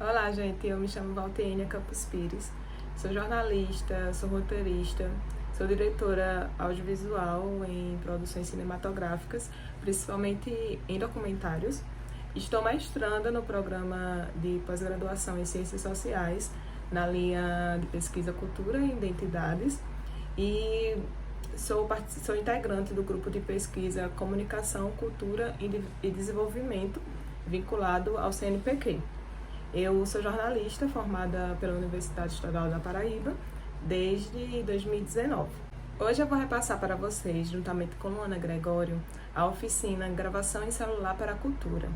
Olá, gente. Eu me chamo Valtênia Campos Pires. Sou jornalista, sou roteirista, sou diretora audiovisual em produções cinematográficas, principalmente em documentários. Estou mestranda no programa de pós-graduação em Ciências Sociais, na linha de pesquisa Cultura e Identidades, e sou integrante do grupo de pesquisa Comunicação, Cultura e Desenvolvimento, vinculado ao CNPq. Eu sou jornalista formada pela Universidade Estadual da Paraíba desde 2019. Hoje eu vou repassar para vocês, juntamente com Luana Gregório, a oficina Gravação em Celular para a Cultura,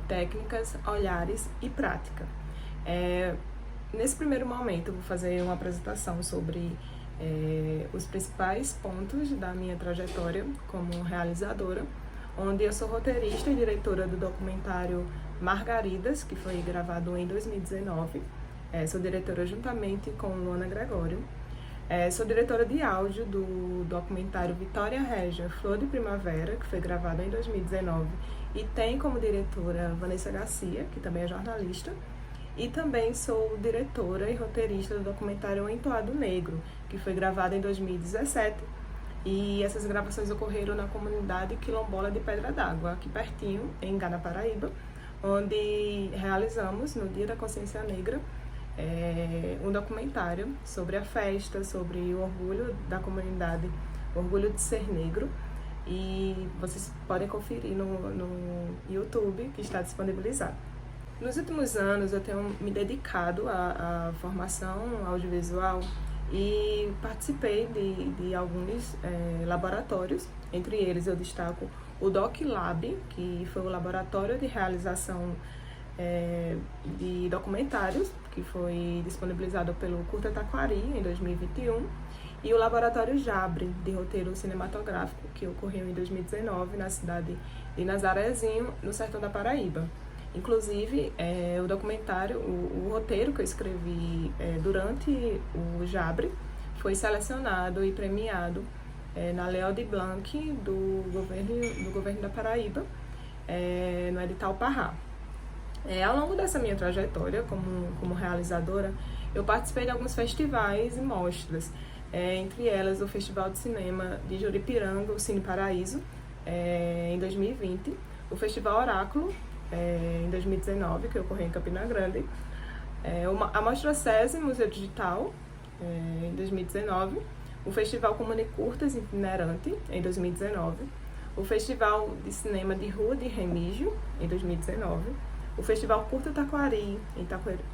Técnicas, Olhares e Prática. Nesse primeiro momento eu vou fazer uma apresentação sobre os principais pontos da minha trajetória como realizadora, onde eu sou roteirista e diretora do documentário Margaridas, que foi gravado em 2019. Sou diretora juntamente com Luana Gregório. Sou diretora de áudio do documentário Vitória Régia, Flor de Primavera, que foi gravado em 2019, e tem como diretora Vanessa Garcia, que também é jornalista. E também sou diretora e roteirista do documentário Entoado Negro, que foi gravado em 2017. E essas gravações ocorreram na comunidade quilombola de Pedra d'Água, aqui pertinho, em Gana, Paraíba, onde realizamos, no Dia da Consciência Negra, um documentário sobre a festa, sobre o orgulho da comunidade, o orgulho de ser negro. E vocês podem conferir no YouTube, que está disponibilizado. Nos últimos anos, eu tenho me dedicado à formação audiovisual e participei de alguns laboratórios. Entre eles eu destaco o Doc Lab, que foi o laboratório de realização de documentários, que foi disponibilizado pelo Curta Taquari em 2021, e o laboratório Jabre, de roteiro cinematográfico, que ocorreu em 2019 na cidade de Nazarezinho, no sertão da Paraíba. Inclusive, o documentário, o roteiro que eu escrevi durante o Jabre foi selecionado e premiado na Léo de Blanc do governo da Paraíba, no edital Parrá. Ao longo dessa minha trajetória como realizadora, eu participei de alguns festivais e mostras, entre elas o Festival de Cinema de Juripiranga, o Cine Paraíso, em 2020, o Festival Oráculo, em 2019, que ocorreu em Campina Grande, a Mostra SESI Museu Digital, em 2019, o Festival Comunicurtas Itinerante, em 2019, o Festival de Cinema de Rua de Remígio, em 2019, o Festival Curta Taquari,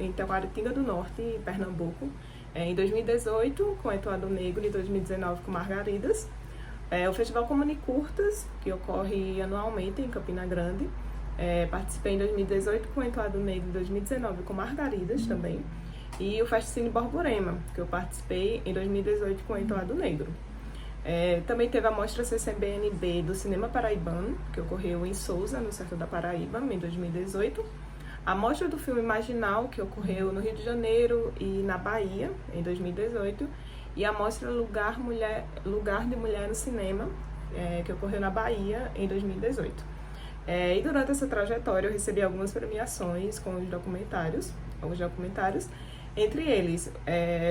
em Taquaritinga do Norte, Pernambuco, em 2018, com Entoado Negro, e 2019 com Margaridas, o Festival Comunicurtas, que ocorre anualmente em Campina Grande. Participei em 2018 com Entoado Negro, em 2019 com Margaridas também, e o Festcine Borborema, que eu participei em 2018 com Entoado Negro. Também teve a mostra CCBNB do Cinema Paraibano, que ocorreu em Sousa, no sertão da Paraíba, em 2018. A mostra do filme Marginal, que ocorreu no Rio de Janeiro e na Bahia, em 2018. E a mostra Lugar de Mulher no Cinema, que ocorreu na Bahia, em 2018. E durante essa trajetória eu recebi algumas premiações com alguns documentários, entre eles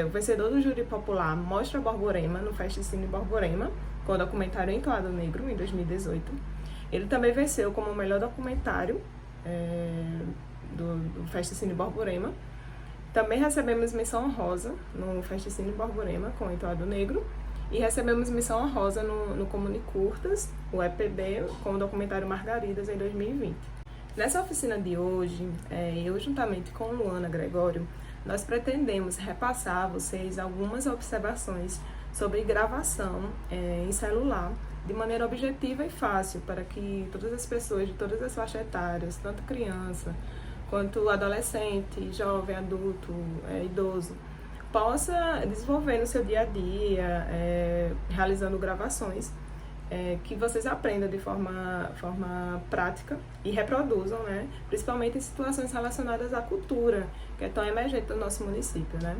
o vencedor do júri popular Mostra Borborema, no Festcine Borborema, com o documentário Entoado Negro, em 2018. Ele também venceu como o melhor documentário do Festcine Borborema. Também recebemos menção honrosa no Festcine Borborema com Entoado Negro, e recebemos menção honrosa no Comunicurtas, o EPB, com o documentário Margaridas, em 2020. Nessa oficina de hoje, eu juntamente com Luana Gregório, nós pretendemos repassar a vocês algumas observações sobre gravação em celular, de maneira objetiva e fácil, para que todas as pessoas de todas as faixas etárias, tanto criança quanto adolescente, jovem, adulto, idoso, possa desenvolver no seu dia a dia, realizando gravações, que vocês aprendam de forma prática e reproduzam, né? Principalmente em situações relacionadas à cultura, que é tão emergente no nosso município, né?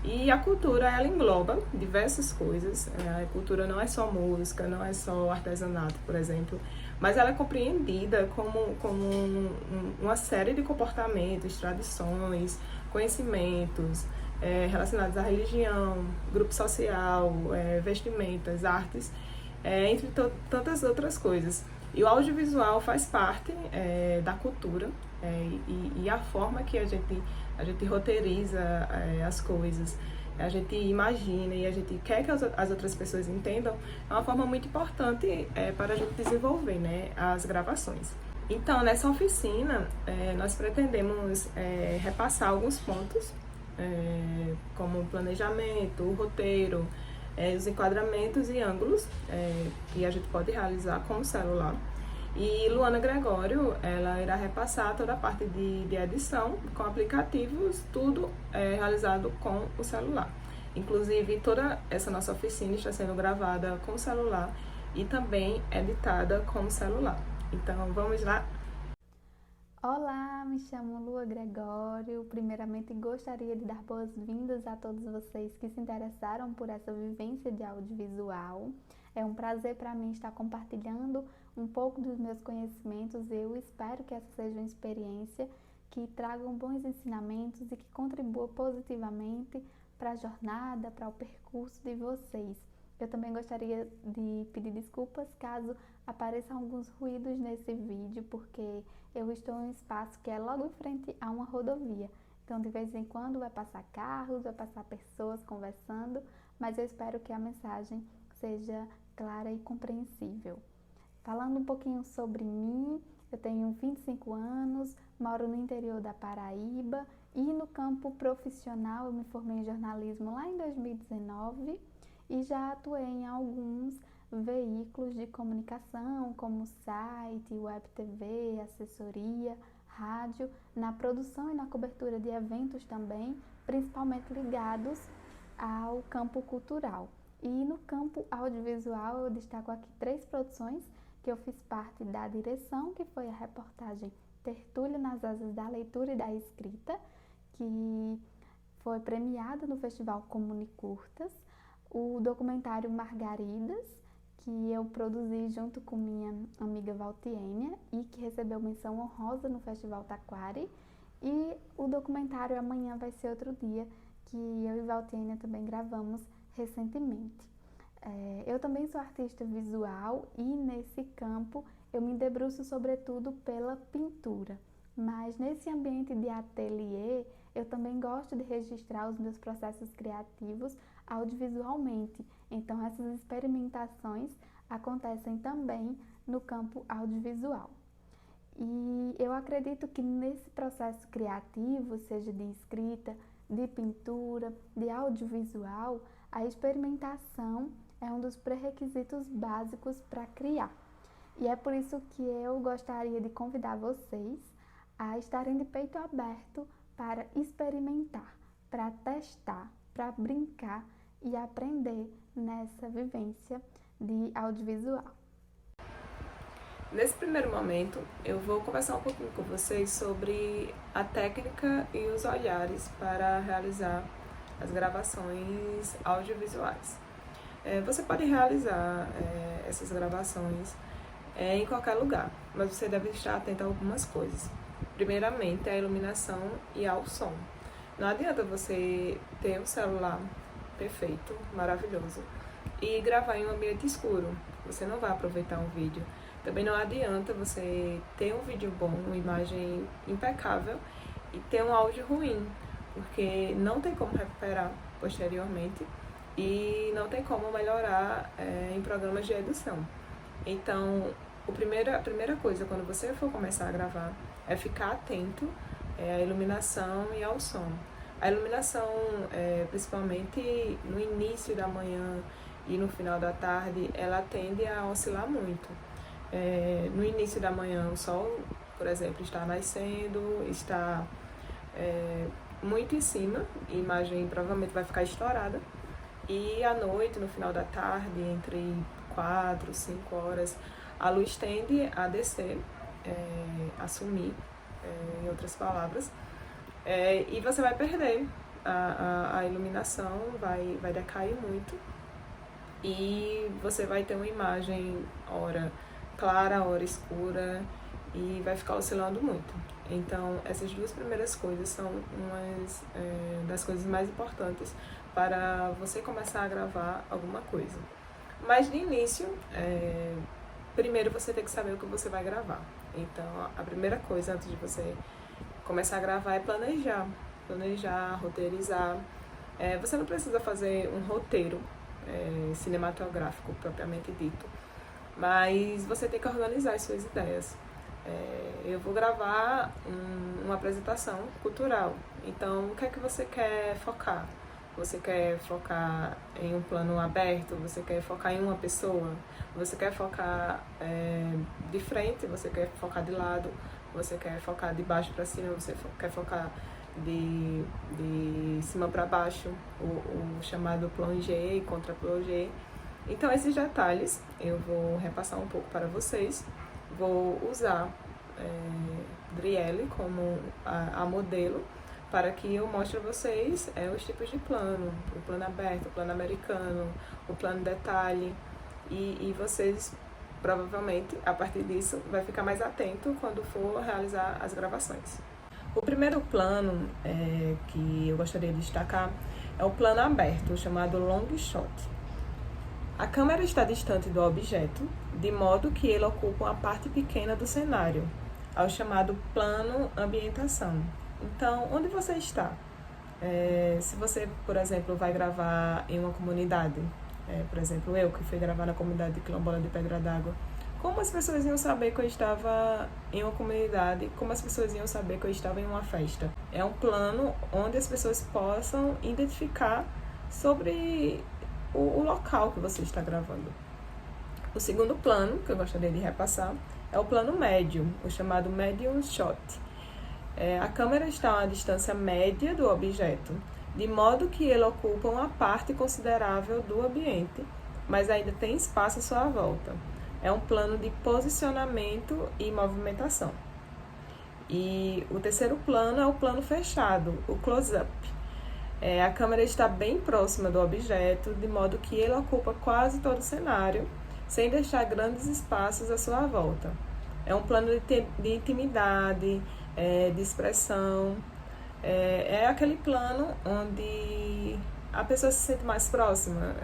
E a cultura, ela engloba diversas coisas. A cultura não é só música, não é só artesanato, por exemplo, mas ela é compreendida como uma série de comportamentos, tradições, conhecimentos relacionados à religião, grupo social, vestimentas, artes, entre tantas outras coisas. E o audiovisual faz parte da cultura e a forma que a gente roteiriza as coisas, a gente imagina e a gente quer que as outras pessoas entendam, é uma forma muito importante para a gente desenvolver, né, as gravações. Então, nessa oficina, nós pretendemos repassar alguns pontos, como o planejamento, o roteiro, os enquadramentos e ângulos, que a gente pode realizar com o celular. E Luana Gregório, ela irá repassar toda a parte de edição com aplicativos, tudo realizado com o celular. Inclusive, toda essa nossa oficina está sendo gravada com o celular e também editada com o celular. Então, vamos lá? Olá, me chamo Lua Gregório. Primeiramente, gostaria de dar boas-vindas a todos vocês que se interessaram por essa vivência de audiovisual. É um prazer para mim estar compartilhando um pouco dos meus conhecimentos. Eu espero que essa seja uma experiência que traga bons ensinamentos e que contribua positivamente para a jornada, para o percurso de vocês. Eu também gostaria de pedir desculpas caso apareçam alguns ruídos nesse vídeo, porque eu estou em um espaço que é logo em frente a uma rodovia. Então, de vez em quando vai passar carros, vai passar pessoas conversando, mas eu espero que a mensagem seja clara e compreensível. Falando um pouquinho sobre mim, eu tenho 25 anos, moro no interior da Paraíba e no campo profissional eu me formei em jornalismo lá em 2019 e já atuei em alguns veículos de comunicação, como site, web TV, assessoria, rádio, na produção e na cobertura de eventos também, principalmente ligados ao campo cultural. E no campo audiovisual eu destaco aqui 3 produções que eu fiz parte da direção, que foi a reportagem Tertúlia nas Asas da Leitura e da Escrita, que foi premiada no Festival Comunicurtas, o documentário Margaridas, que eu produzi junto com minha amiga Valtiênia e que recebeu menção honrosa no Festival Taquari, e o documentário Amanhã Vai Ser Outro Dia, que eu e Valtiênia também gravamos recentemente. Eu também sou artista visual e nesse campo eu me debruço sobretudo pela pintura, mas nesse ambiente de ateliê eu também gosto de registrar os meus processos criativos audiovisualmente. Então essas experimentações acontecem também no campo audiovisual. E eu acredito que nesse processo criativo, seja de escrita, de pintura, de audiovisual, a experimentação é um dos pré-requisitos básicos para criar. E é por isso que eu gostaria de convidar vocês a estarem de peito aberto para experimentar, para testar, para brincar e aprender nessa vivência de audiovisual. Nesse primeiro momento, eu vou conversar um pouquinho com vocês sobre a técnica e os olhares para realizar as gravações audiovisuais. Você pode realizar essas gravações em qualquer lugar, mas você deve estar atento a algumas coisas. Primeiramente, a iluminação e ao som. Não adianta você ter um celular perfeito, maravilhoso, e gravar em um ambiente escuro. Você não vai aproveitar um vídeo. Também não adianta você ter um vídeo bom, uma imagem impecável e ter um áudio ruim, porque não tem como recuperar posteriormente e não tem como melhorar em programas de edição. Então, a primeira coisa quando você for começar a gravar é ficar atento à iluminação e ao som. A iluminação, principalmente no início da manhã e no final da tarde, ela tende a oscilar muito. No início da manhã, o sol, por exemplo, está nascendo, está muito em cima, a imagem provavelmente vai ficar estourada. E à noite, no final da tarde, entre 4, 5 horas, a luz tende a descer, a sumir, em outras palavras, e você vai perder a iluminação, vai decair muito, e você vai ter uma imagem, ora clara, hora escura, e vai ficar oscilando muito. Então, essas duas primeiras coisas são umas das coisas mais importantes para você começar a gravar alguma coisa. Mas de início, primeiro você tem que saber o que você vai gravar. Então, a primeira coisa antes de você começar a gravar é planejar, roteirizar. Você não precisa fazer um roteiro cinematográfico propriamente dito, mas você tem que organizar as suas ideias. Eu vou gravar uma apresentação cultural, então o que é que você quer focar? Você quer focar em um plano aberto? Você quer focar em uma pessoa? Você quer focar de frente? Você quer focar de lado? Você quer focar de baixo para cima? Você quer focar de cima para baixo? O chamado plongé e contra-plongé. Então, esses detalhes eu vou repassar um pouco para vocês. Vou usar Driele como a modelo para que eu mostre a vocês os tipos de plano, o plano aberto, o plano americano, o plano detalhe, e vocês provavelmente, a partir disso, vai ficar mais atento quando for realizar as gravações. O primeiro plano que eu gostaria de destacar é o plano aberto, chamado long shot. A câmera está distante do objeto, de modo que ele ocupa uma parte pequena do cenário, ao chamado plano ambientação. Então, onde você está? Se você, por exemplo, vai gravar em uma comunidade, por exemplo, eu que fui gravar na comunidade de Quilombola de Pedra d'Água, como as pessoas iam saber que eu estava em uma comunidade, como as pessoas iam saber que eu estava em uma festa? É um plano onde as pessoas possam identificar sobre o local que você está gravando. O segundo plano, que eu gostaria de repassar, é o plano médio, o chamado medium shot. A câmera está a uma distância média do objeto, de modo que ele ocupa uma parte considerável do ambiente, mas ainda tem espaço à sua volta. É um plano de posicionamento e movimentação. E o terceiro plano é o plano fechado, o close-up. A câmera está bem próxima do objeto, de modo que ele ocupa quase todo o cenário, sem deixar grandes espaços à sua volta. É um plano de intimidade, de expressão. É aquele plano onde a pessoa se sente mais próxima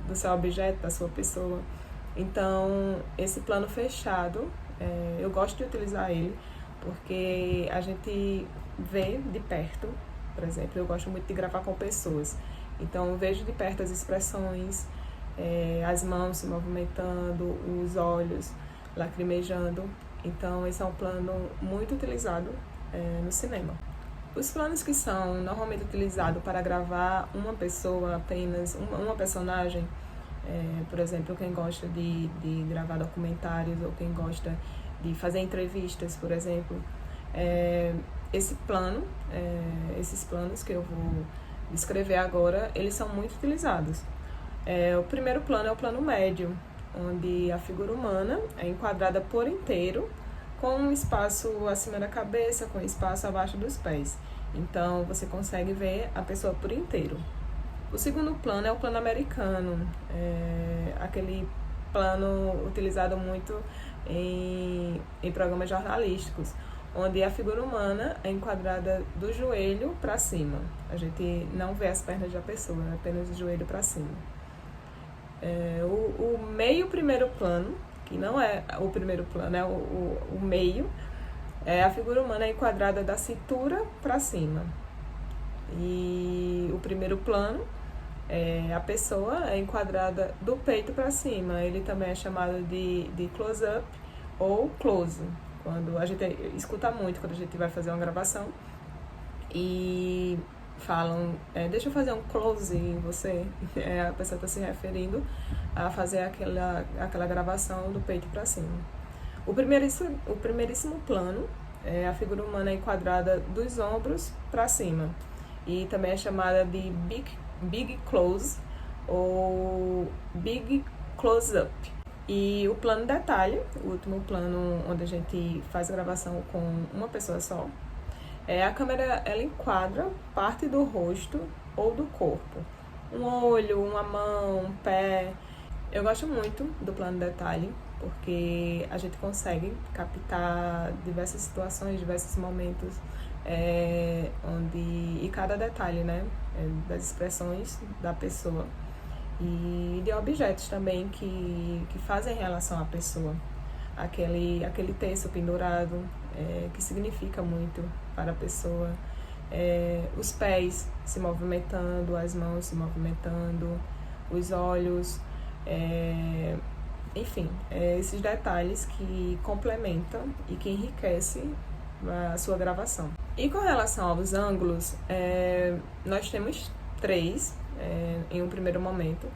do seu objeto, da sua pessoa. Então, esse plano fechado, eu gosto de utilizar ele, porque a gente vê de perto. Por exemplo, eu gosto muito de gravar com pessoas. Então, eu vejo de perto as expressões, as mãos se movimentando, os olhos lacrimejando. Então, esse é um plano muito utilizado no cinema. Os planos que são normalmente utilizados para gravar uma pessoa, apenas uma personagem, por exemplo, quem gosta de gravar documentários ou quem gosta de fazer entrevistas, por exemplo, esses planos que eu vou descrever agora, eles são muito utilizados. O primeiro plano é o plano médio, onde a figura humana é enquadrada por inteiro, com um espaço acima da cabeça, com espaço abaixo dos pés. Então, você consegue ver a pessoa por inteiro. O segundo plano é o plano americano, aquele plano utilizado muito em programas jornalísticos, onde a figura humana é enquadrada do joelho para cima. A gente não vê as pernas da pessoa, é apenas o joelho para cima. O meio primeiro plano, que não é o primeiro plano, é o meio, a figura humana é enquadrada da cintura para cima. E o primeiro plano, a pessoa é enquadrada do peito para cima. Ele também é chamado de close-up ou close, quando a gente escuta muito quando a gente vai fazer uma gravação e falam, deixa eu fazer um close em você. A pessoa está se referindo a fazer aquela gravação do peito para cima. O primeiríssimo plano, a figura humana é enquadrada dos ombros para cima e também é chamada de big close ou big close-up. E o plano detalhe, o último plano onde a gente faz a gravação com uma pessoa só, a câmera ela enquadra parte do rosto ou do corpo. Um olho, uma mão, um pé. Eu gosto muito do plano detalhe, porque a gente consegue captar diversas situações, diversos momentos, e cada detalhe, né, das expressões da pessoa e de objetos também que fazem relação à pessoa. Aquele texto pendurado, que significa muito para a pessoa, os pés se movimentando, as mãos se movimentando, os olhos, enfim, esses detalhes que complementam e que enriquecem a sua gravação. E com relação aos ângulos, nós temos três em um primeiro momento,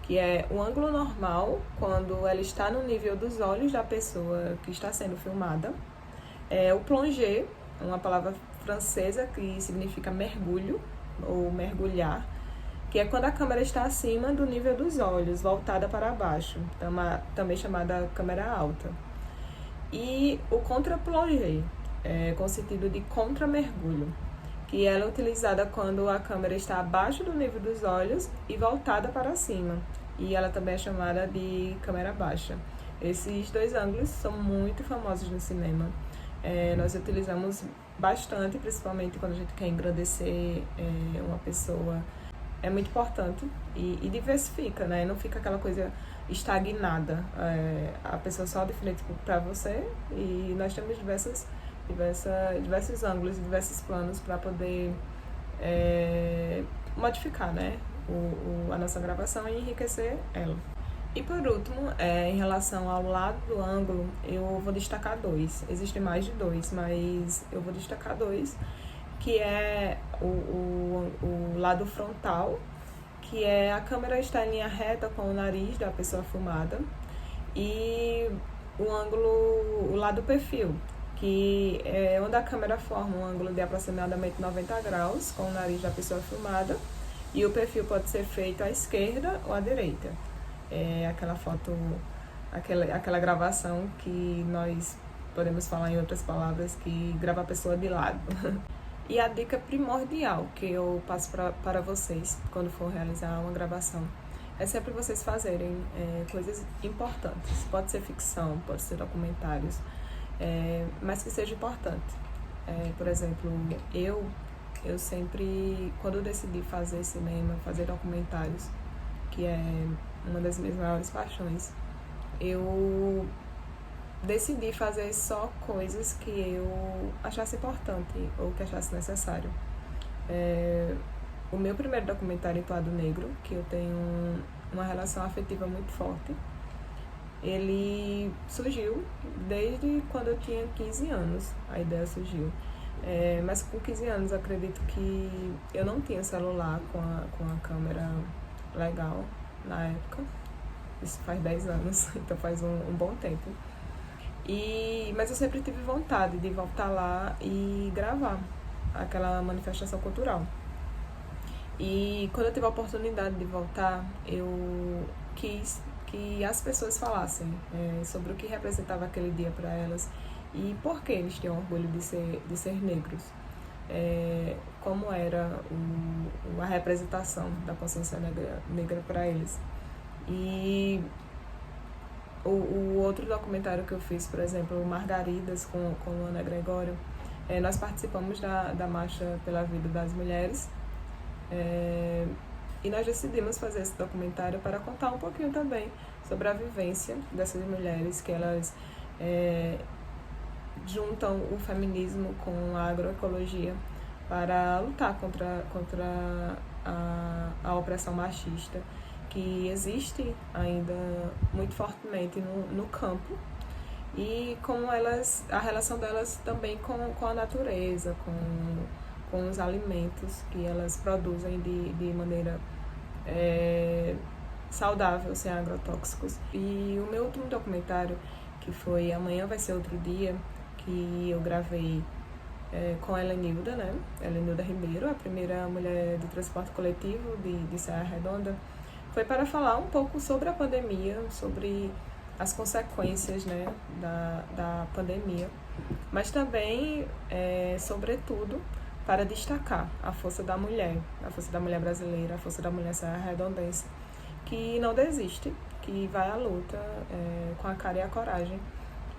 que é o ângulo normal, quando ela está no nível dos olhos da pessoa que está sendo filmada, o plongé, uma palavra francesa que significa mergulho ou mergulhar, que é quando a câmera está acima do nível dos olhos, voltada para baixo, também chamada câmera alta. E o contra-plongé, com o sentido de contra-mergulho, que ela é utilizada quando a câmera está abaixo do nível dos olhos e voltada para cima. E ela também é chamada de câmera baixa. Esses dois ângulos são muito famosos no cinema. Nós utilizamos bastante, principalmente quando a gente quer engrandecer uma pessoa. É muito importante e diversifica, né? Não fica aquela coisa estagnada. A pessoa só de frente para você, e nós temos diversos ângulos e diversos planos para poder modificar, né, a nossa gravação e enriquecer ela. E por último, em relação ao lado do ângulo, eu vou destacar dois. Existem mais de dois, mas eu vou destacar dois, que é o lado frontal, que é a câmera está em linha reta com o nariz da pessoa filmada, e o lado perfil, que é onde a câmera forma um ângulo de aproximadamente 90 graus com o nariz da pessoa filmada, e o perfil pode ser feito à esquerda ou à direita. Aquela foto, aquela gravação que nós podemos falar em outras palavras, que grava a pessoa de lado. E a dica primordial que eu passo para vocês quando for realizar uma gravação é sempre vocês fazerem coisas importantes. Pode ser ficção, pode ser documentários, mas que seja importante. Por exemplo, eu sempre, quando eu decidi fazer cinema, fazer documentários, que é uma das minhas maiores paixões, eu decidi fazer só coisas que eu achasse importante ou que achasse necessário. O meu primeiro documentário, Entoado Negro, que eu tenho uma relação afetiva muito forte, ele surgiu desde quando eu tinha 15 anos, a ideia surgiu. Mas com 15 anos, eu acredito que eu não tinha celular com a câmera legal na época. Isso faz 10 anos, então faz um bom tempo. Mas eu sempre tive vontade de voltar lá e gravar aquela manifestação cultural. E quando eu tive a oportunidade de voltar, eu quis que as pessoas falassem sobre o que representava aquele dia para elas e por que eles tinham orgulho de ser negros. Como era a representação da consciência negra para eles. E o outro documentário que eu fiz, por exemplo, Margaridas, com Ana Gregório, nós participamos da Marcha pela Vida das Mulheres, e nós decidimos fazer esse documentário para contar um pouquinho também sobre a vivência dessas mulheres, que elas juntam o feminismo com a agroecologia para lutar contra a opressão machista que existe ainda muito fortemente no campo, e como a relação delas também com a natureza, com os alimentos que elas produzem de maneira saudável, sem agrotóxicos. E o meu último documentário, que foi Amanhã Vai Ser Outro Dia, que eu gravei com a Helenilda, né? Helenilda Ribeiro, a primeira mulher do transporte coletivo de Serra Redonda, foi para falar um pouco sobre a pandemia, sobre as consequências, né, da pandemia, mas também, sobretudo, para destacar a força da mulher brasileira, a força da mulher serra-redondense, que não desiste, que vai à luta com a cara e a coragem.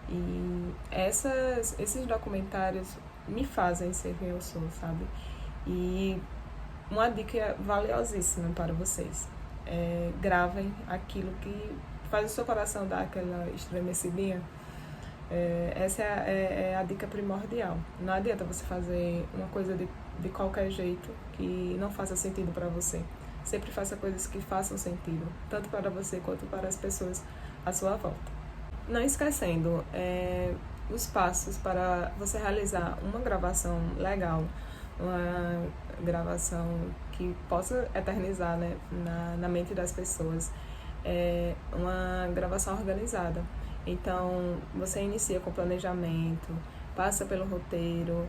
E esses documentários me fazem ser quem eu sou, sabe? E uma dica valiosíssima para vocês: gravem aquilo que faz o seu coração dar aquela estremecidinha. Essa é a dica primordial. Não adianta você fazer uma coisa de qualquer jeito que não faça sentido para você. Sempre faça coisas que façam sentido, tanto para você quanto para as pessoas à sua volta. Não esquecendo os passos para você realizar uma gravação legal, uma gravação que possa eternizar, né, na mente das pessoas, uma gravação organizada. Então, você inicia com planejamento, passa pelo roteiro,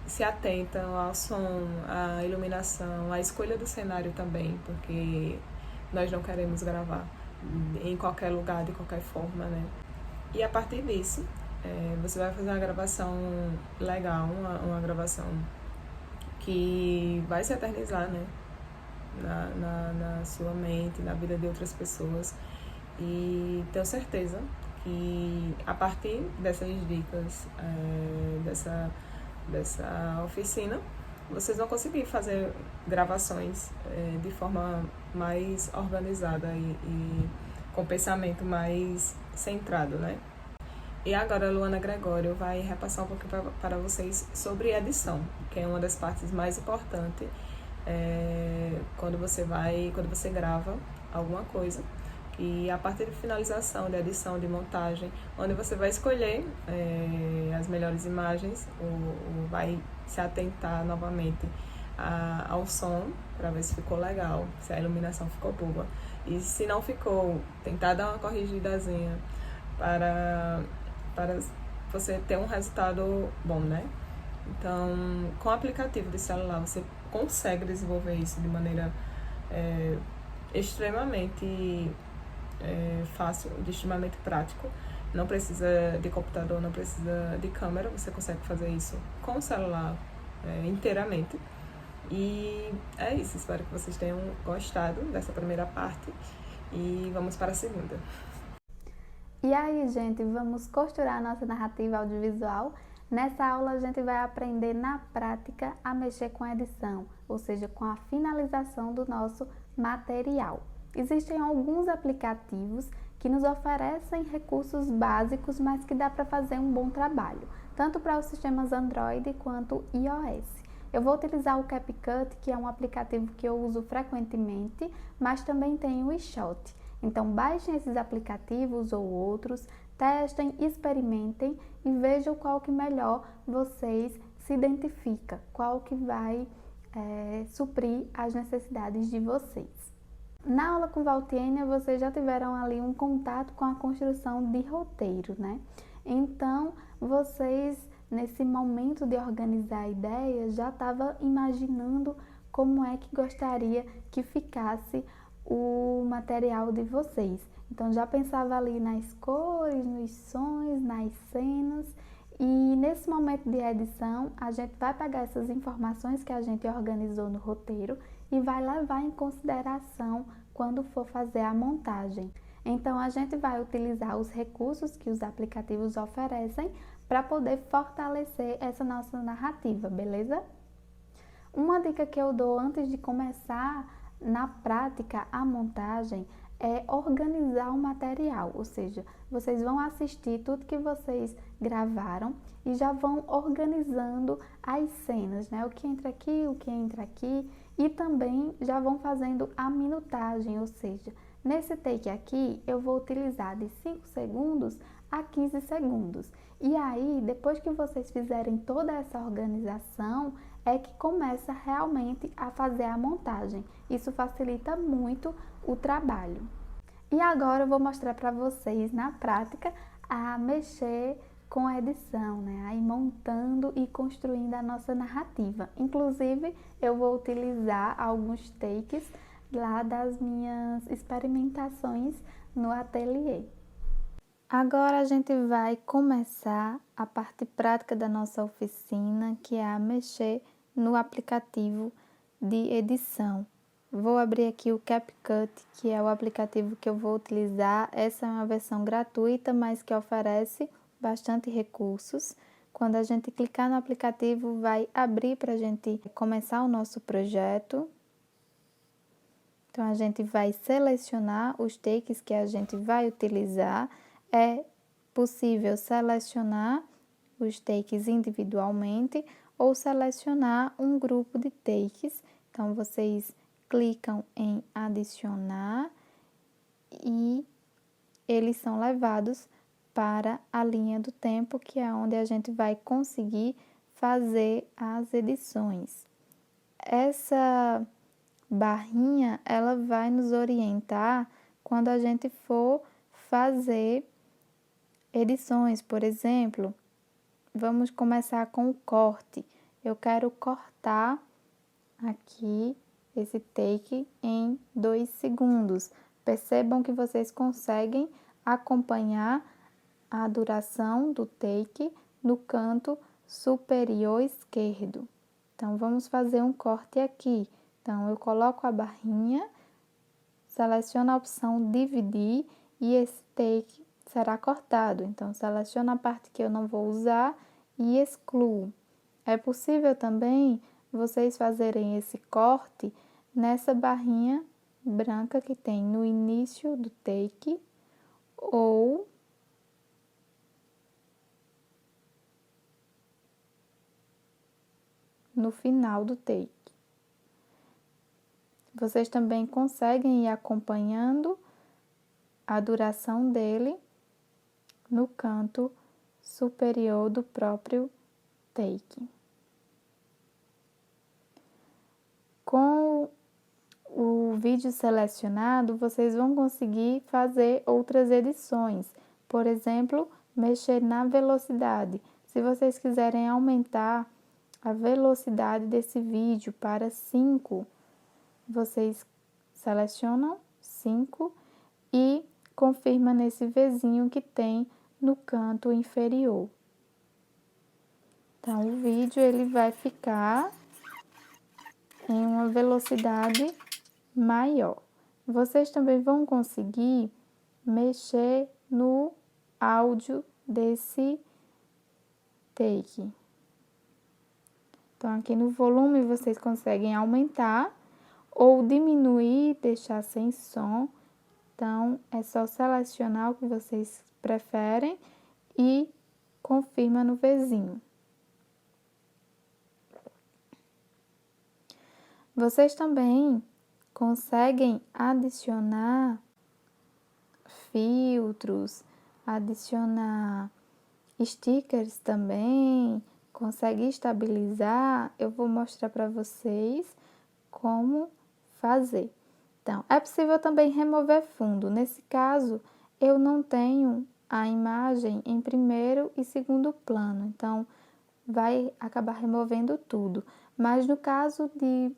se atenta ao som, à iluminação, à escolha do cenário também, porque nós não queremos gravar em qualquer lugar, de qualquer forma, né? E a partir disso, você vai fazer uma gravação legal, uma gravação que vai se eternizar, né? Na sua mente, na vida de outras pessoas. E tenho certeza que a partir dessas dicas, dessa oficina, vocês vão conseguir fazer gravações de forma mais organizada e com pensamento mais centrado, né? E agora a Luana Gregório vai repassar um pouquinho para vocês sobre edição, que é uma das partes mais importantes quando você grava alguma coisa. E a parte de finalização, de edição, de montagem, onde você vai escolher as melhores imagens, ou vai se atentar novamente ao som, para ver se ficou legal, se a iluminação ficou boa. E se não ficou, tentar dar uma corrigidazinha para você ter um resultado bom, né? Então, com o aplicativo de celular, você consegue desenvolver isso de maneira extremamente fácil, extremamente prático. Não precisa de computador, não precisa de câmera, você consegue fazer isso com o celular inteiramente. E é isso, espero que vocês tenham gostado dessa primeira parte e vamos para a segunda. E aí, gente, vamos costurar a nossa narrativa audiovisual? Nessa aula a gente vai aprender na prática a mexer com a edição, ou seja, com a finalização do nosso material. Existem alguns aplicativos que nos oferecem recursos básicos, mas que dá para fazer um bom trabalho, tanto para os sistemas Android quanto iOS. Eu vou utilizar o CapCut, que é um aplicativo que eu uso frequentemente, mas também tem o iShot. Então baixem esses aplicativos ou outros, testem, experimentem e vejam qual que melhor vocês se identifica, qual que vai suprir as necessidades de vocês. Na aula com Valtiênia, vocês já tiveram ali um contato com a construção de roteiro, né? Então, vocês, nesse momento de organizar a ideia, já estavam imaginando como é que gostaria que ficasse o material de vocês. Então, já pensava ali nas cores, nos sons, nas cenas. E nesse momento de edição, a gente vai pegar essas informações que a gente organizou no roteiro e vai levar em consideração quando for fazer a montagem. Então, a gente vai utilizar os recursos que os aplicativos oferecem para poder fortalecer essa nossa narrativa, beleza? Uma dica que eu dou antes de começar na prática a montagem é organizar o material, ou seja, vocês vão assistir tudo que vocês gravaram e já vão organizando as cenas, né? O que entra aqui, o que entra aqui, e também já vão fazendo a minutagem, ou seja, nesse take aqui eu vou utilizar de 5 segundos a 15 segundos. E aí, depois que vocês fizerem toda essa organização, é que começa realmente a fazer a montagem. Isso facilita muito o trabalho. E agora eu vou mostrar para vocês na prática a mexer com a edição, né? Aí montando e construindo a nossa narrativa. Inclusive, eu vou utilizar alguns takes lá das minhas experimentações no ateliê. Agora a gente vai começar a parte prática da nossa oficina, que é a mexer no aplicativo de edição. Vou abrir aqui o CapCut, que é o aplicativo que eu vou utilizar. Essa é uma versão gratuita, mas que oferece bastante recursos. Quando a gente clicar no aplicativo, vai abrir para a gente começar o nosso projeto. Então, a gente vai selecionar os takes que a gente vai utilizar. É possível selecionar os takes individualmente ou selecionar um grupo de takes. Então, vocês clicam em adicionar e eles são levados para a linha do tempo, que é onde a gente vai conseguir fazer as edições. Essa barrinha, ela vai nos orientar quando a gente for fazer edições. Por exemplo, vamos começar com o corte. Eu quero cortar aqui esse take em 2 segundos. Percebam que vocês conseguem acompanhar a duração do take no canto superior esquerdo. Então, vamos fazer um corte aqui. Então, eu coloco a barrinha, seleciono a opção dividir e esse take será cortado. Então, seleciono a parte que eu não vou usar e excluo. É possível também vocês fazerem esse corte nessa barrinha branca que tem no início do take ou no final do take. Vocês também conseguem ir acompanhando a duração dele no canto superior do próprio take. Com o vídeo selecionado, vocês vão conseguir fazer outras edições. Por exemplo, mexer na velocidade. Se vocês quiserem aumentar a velocidade desse vídeo para 5, vocês selecionam 5 e confirma nesse Vzinho que tem no canto inferior. Então, o vídeo ele vai ficar em uma velocidade maior. Vocês também vão conseguir mexer no áudio desse take. Então, aqui no volume vocês conseguem aumentar ou diminuir, deixar sem som. Então, é só selecionar o que vocês preferem e confirma no Vzinho. Vocês também conseguem adicionar filtros, adicionar stickers também, consegue estabilizar. Eu vou mostrar para vocês como fazer. Então, é possível também remover fundo. Nesse caso, eu não tenho a imagem em primeiro e segundo plano, então vai acabar removendo tudo. Mas no caso de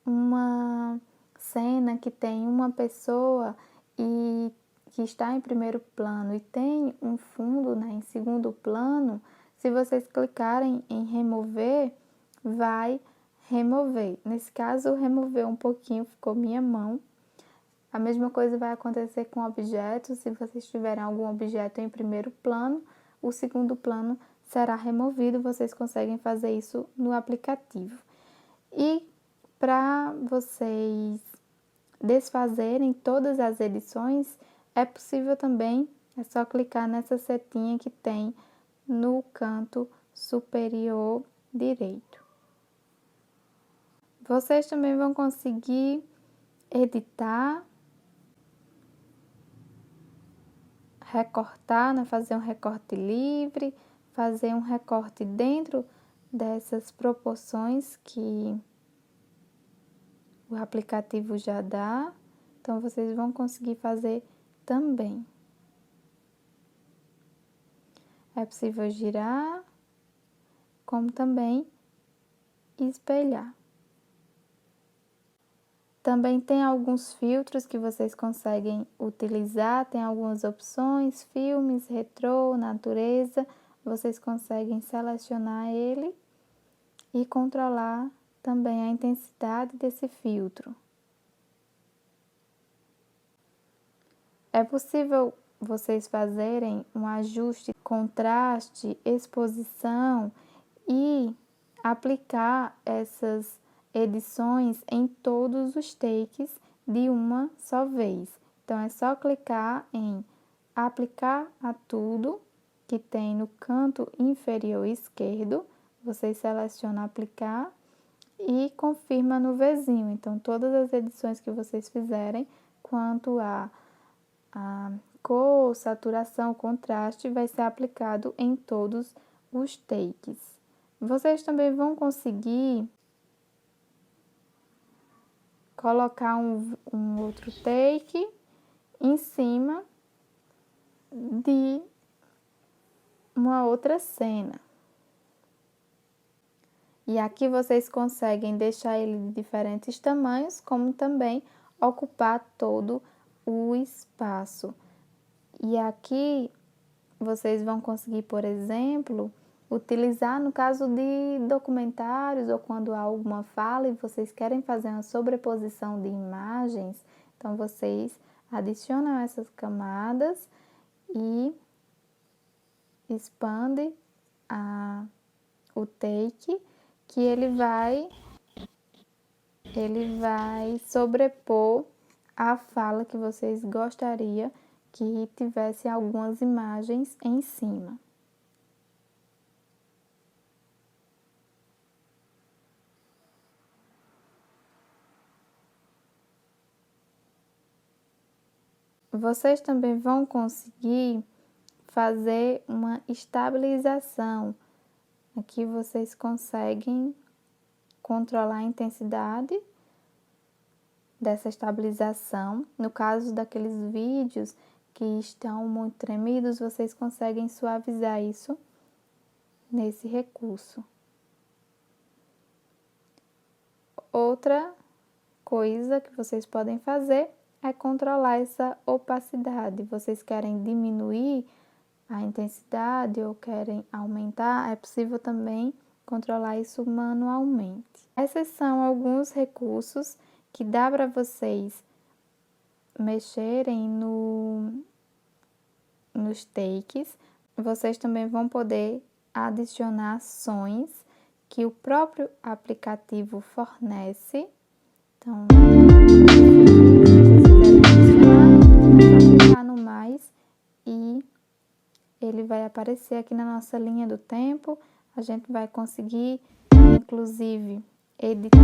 uma cena que tem uma pessoa e que está em primeiro plano e tem um fundo, né, em segundo plano, se vocês clicarem em remover, vai remover. Nesse caso, removeu um pouquinho, ficou minha mão. A mesma coisa vai acontecer com objetos. Se vocês tiverem algum objeto em primeiro plano, o segundo plano será removido. Vocês conseguem fazer isso no aplicativo. E para vocês desfazerem todas as edições, é possível também, é só clicar nessa setinha que tem no canto superior direito. Vocês também vão conseguir editar, recortar, né? Fazer um recorte livre, fazer um recorte dentro dessas proporções que o aplicativo já dá. Então, vocês vão conseguir fazer também. É possível girar, como também espelhar. Também tem alguns filtros que vocês conseguem utilizar, tem algumas opções, filmes, retrô, natureza. Vocês conseguem selecionar ele e controlar também a intensidade desse filtro. É possível vocês fazerem um ajuste, contraste, exposição e aplicar essas edições em todos os takes de uma só vez. Então, é só clicar em aplicar a tudo que tem no canto inferior esquerdo. Você seleciona aplicar e confirma no Vzinho. Então, todas as edições que vocês fizerem, quanto a cor, saturação, contraste, vai ser aplicado em todos os takes. Vocês também vão conseguir colocar um outro take em cima de uma outra cena. E aqui vocês conseguem deixar ele de diferentes tamanhos, como também ocupar todo o espaço. E aqui vocês vão conseguir, por exemplo, utilizar no caso de documentários ou quando há alguma fala e vocês querem fazer uma sobreposição de imagens, então vocês adicionam essas camadas e expande o take, que ele vai sobrepor a fala que vocês gostariam que tivesse algumas imagens em cima. Vocês também vão conseguir fazer uma estabilização. Aqui vocês conseguem controlar a intensidade dessa estabilização. No caso daqueles vídeos que estão muito tremidos, vocês conseguem suavizar isso nesse recurso. Outra coisa que vocês podem fazer é controlar essa opacidade. Vocês querem diminuir a intensidade ou querem aumentar, é possível também controlar isso manualmente. Esses são alguns recursos que dá para vocês mexerem nos takes. Vocês também vão poder adicionar sons que o próprio aplicativo fornece. Então, só clicar no mais e ele vai aparecer aqui na nossa linha do tempo. A gente vai conseguir, inclusive, editar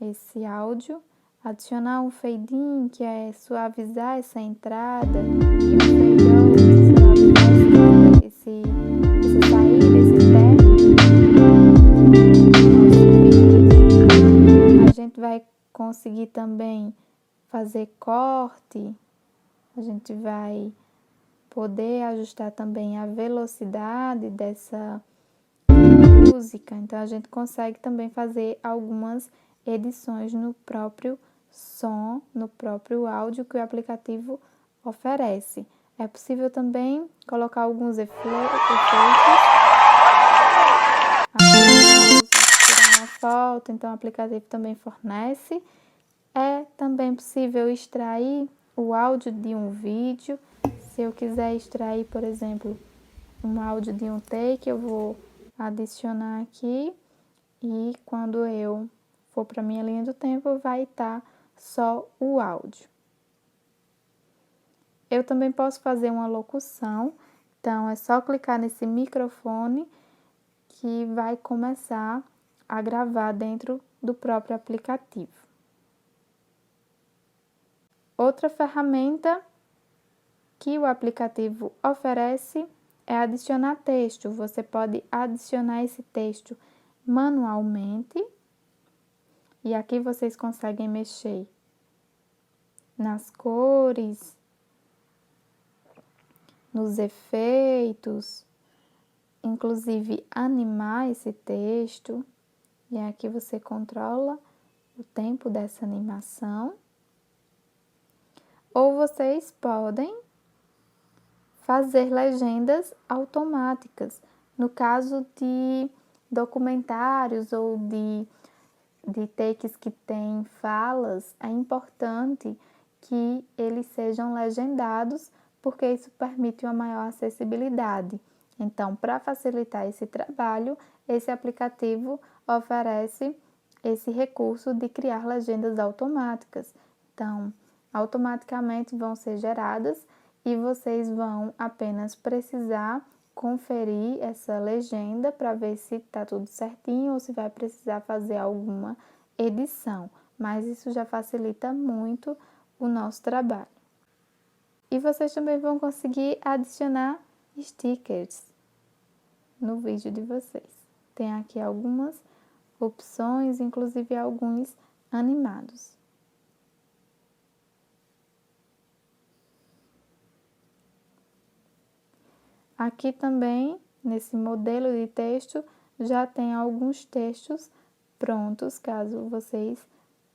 esse áudio, adicionar um fade in, que é suavizar essa entrada, e um fade out, suavizar esse sair, esse término. A gente vai conseguir também fazer corte, a gente vai poder ajustar também a velocidade dessa música. Então, a gente consegue também fazer algumas edições no próprio som, no próprio áudio que o aplicativo oferece. É possível também colocar alguns efeitos, tirar uma foto, então o aplicativo também fornece. É também possível extrair o áudio de um vídeo. Se eu quiser extrair, por exemplo, um áudio de um take, eu vou adicionar aqui e quando eu for para minha linha do tempo, vai estar só o áudio. Eu também posso fazer uma locução, então é só clicar nesse microfone que vai começar a gravar dentro do próprio aplicativo. Outra ferramenta que o aplicativo oferece é adicionar texto. Você pode adicionar esse texto manualmente e aqui vocês conseguem mexer nas cores, nos efeitos, inclusive animar esse texto, e aqui você controla o tempo dessa animação. Ou vocês podem fazer legendas automáticas. No caso de documentários ou de takes que têm falas, é importante que eles sejam legendados, porque isso permite uma maior acessibilidade. Então, para facilitar esse trabalho, esse aplicativo oferece esse recurso de criar legendas automáticas. Então, automaticamente vão ser geradas e vocês vão apenas precisar conferir essa legenda para ver se está tudo certinho ou se vai precisar fazer alguma edição. Mas isso já facilita muito o nosso trabalho. E vocês também vão conseguir adicionar stickers no vídeo de vocês. Tem aqui algumas opções, inclusive alguns animados. Aqui também, nesse modelo de texto, já tem alguns textos prontos, caso vocês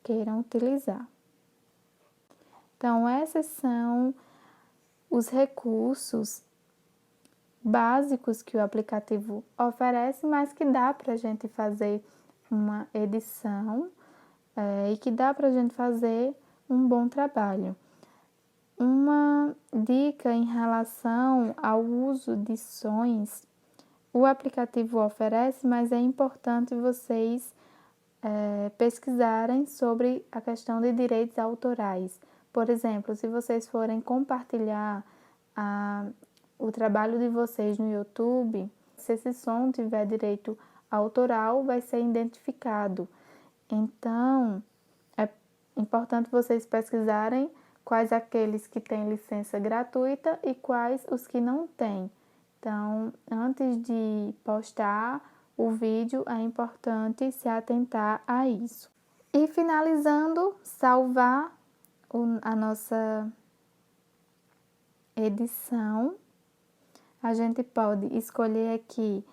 queiram utilizar. Então, esses são os recursos básicos que o aplicativo oferece, mas que dá para a gente fazer uma edição e que dá para a gente fazer um bom trabalho. Uma dica em relação ao uso de sons, o aplicativo oferece, mas é importante vocês pesquisarem sobre a questão de direitos autorais. Por exemplo, se vocês forem compartilhar o trabalho de vocês no YouTube, se esse som tiver direito autoral, vai ser identificado. Então, é importante vocês pesquisarem quais aqueles que têm licença gratuita e quais os que não têm. Então, antes de postar o vídeo, é importante se atentar a isso. E finalizando, salvar a nossa edição. A gente pode escolher aqui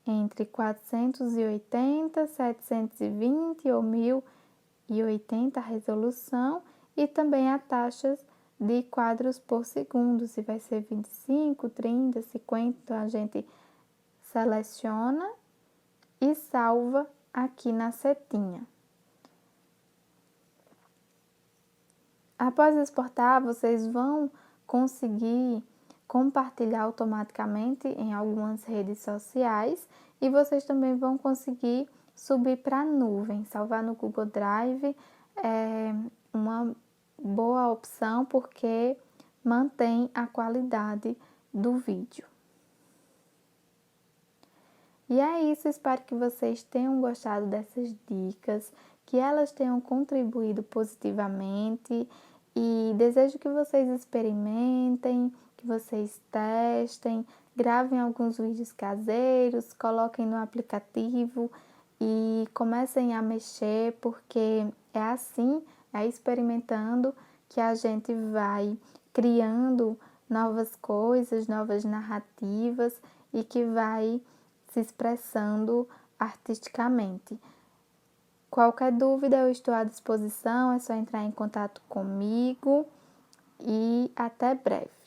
entre 480, 720 ou 1080 a resolução e também a taxa de quadros por segundo, se vai ser 25, 30, 50, então a gente seleciona e salva aqui na setinha. Após exportar, vocês vão conseguir compartilhar automaticamente em algumas redes sociais e vocês também vão conseguir subir para a nuvem. Salvar no Google Drive é uma boa opção porque mantém a qualidade do vídeo. E é isso, espero que vocês tenham gostado dessas dicas, que elas tenham contribuído positivamente e desejo que vocês experimentem, que vocês testem, gravem alguns vídeos caseiros, coloquem no aplicativo e comecem a mexer, porque é assim, é experimentando que a gente vai criando novas coisas, novas narrativas e que vai se expressando artisticamente. Qualquer dúvida eu estou à disposição, é só entrar em contato comigo e até breve.